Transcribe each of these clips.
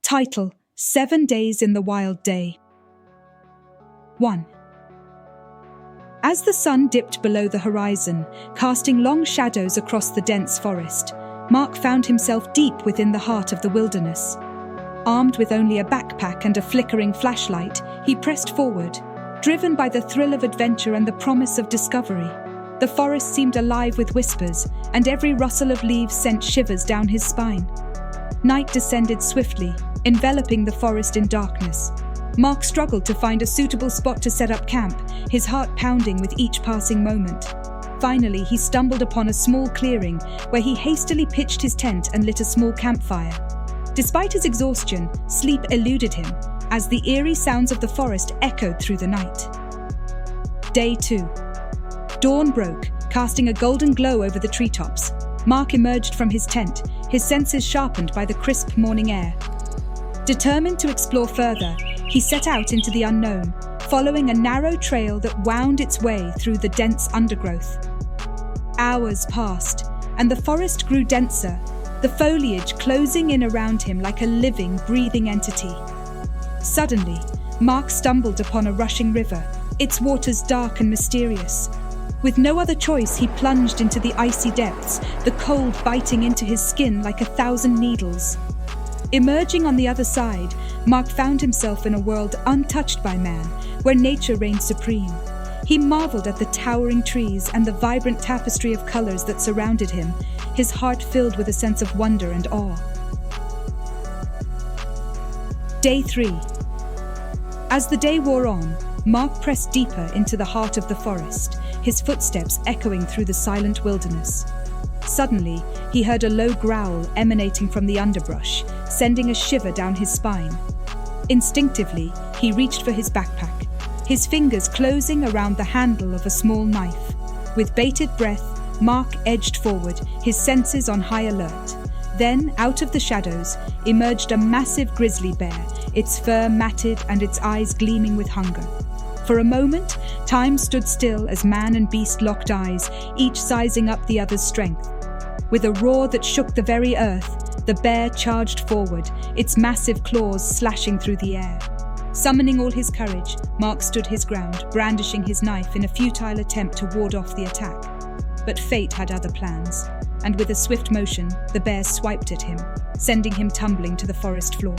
Title: 7 Days in the Wild Day. 1. As the sun dipped below the horizon, casting long shadows across the dense forest, Mark found himself deep within the heart of the wilderness. Armed with only a backpack and a flickering flashlight, he pressed forward, driven by the thrill of adventure and the promise of discovery. The forest seemed alive with whispers, and every rustle of leaves sent shivers down his spine. Night descended swiftly, enveloping the forest in darkness. Mark struggled to find a suitable spot to set up camp, his heart pounding with each passing moment. Finally, he stumbled upon a small clearing where he hastily pitched his tent and lit a small campfire. Despite his exhaustion, sleep eluded him as the eerie sounds of the forest echoed through the night. Day 2. Dawn broke, casting a golden glow over the treetops. Mark emerged from his tent, his senses sharpened by the crisp morning air. Determined to explore further, he set out into the unknown, following a narrow trail that wound its way through the dense undergrowth. Hours passed, and the forest grew denser, the foliage closing in around him like a living, breathing entity. Suddenly, Mark stumbled upon a rushing river, its waters dark and mysterious. With no other choice, he plunged into the icy depths, the cold biting into his skin like 1,000 needles. Emerging on the other side, Mark found himself in a world untouched by man, where nature reigned supreme. He marveled at the towering trees and the vibrant tapestry of colors that surrounded him, his heart filled with a sense of wonder and awe. Day 3. As the day wore on, Mark pressed deeper into the heart of the forest, his footsteps echoing through the silent wilderness. Suddenly, he heard a low growl emanating from the underbrush, sending a shiver down his spine. Instinctively, he reached for his backpack, his fingers closing around the handle of a small knife. With bated breath, Mark edged forward, his senses on high alert. Then, out of the shadows, emerged a massive grizzly bear, its fur matted and its eyes gleaming with hunger. For a moment, time stood still as man and beast locked eyes, each sizing up the other's strength. With a roar that shook the very earth, the bear charged forward, its massive claws slashing through the air. Summoning all his courage, Mark stood his ground, brandishing his knife in a futile attempt to ward off the attack. But fate had other plans, and with a swift motion, the bear swiped at him, sending him tumbling to the forest floor.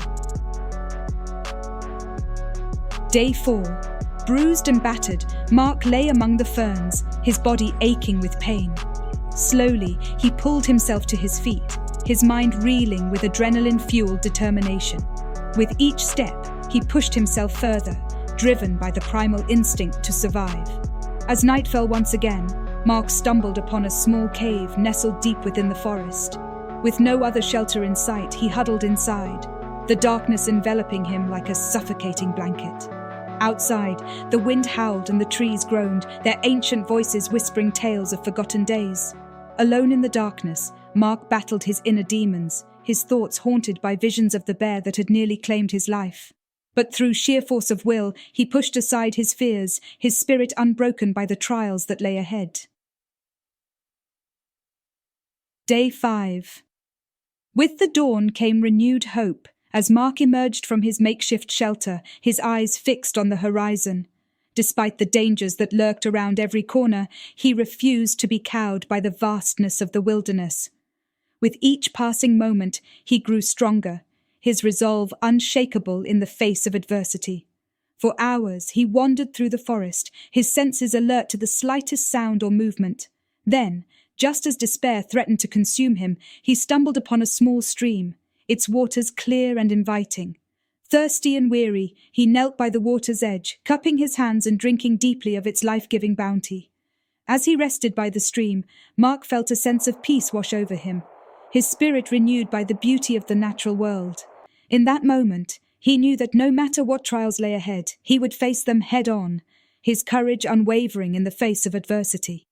Day 4. Bruised and battered, Mark lay among the ferns, his body aching with pain. Slowly, he pulled himself to his feet, his mind reeling with adrenaline-fueled determination. With each step, he pushed himself further, driven by the primal instinct to survive. As night fell once again, Mark stumbled upon a small cave nestled deep within the forest. With no other shelter in sight, he huddled inside, the darkness enveloping him like a suffocating blanket. Outside, the wind howled and the trees groaned, their ancient voices whispering tales of forgotten days. Alone in the darkness, Mark battled his inner demons, his thoughts haunted by visions of the bear that had nearly claimed his life. But through sheer force of will, he pushed aside his fears, his spirit unbroken by the trials that lay ahead. Day 5. With the dawn came renewed hope, as Mark emerged from his makeshift shelter, his eyes fixed on the horizon. Despite the dangers that lurked around every corner, he refused to be cowed by the vastness of the wilderness. With each passing moment, he grew stronger, his resolve unshakable in the face of adversity. For hours, he wandered through the forest, his senses alert to the slightest sound or movement. Then, just as despair threatened to consume him, he stumbled upon a small stream, its waters clear and inviting. Thirsty and weary, he knelt by the water's edge, cupping his hands and drinking deeply of its life-giving bounty. As he rested by the stream, Mark felt a sense of peace wash over him, his spirit renewed by the beauty of the natural world. In that moment, he knew that no matter what trials lay ahead, he would face them head-on, his courage unwavering in the face of adversity.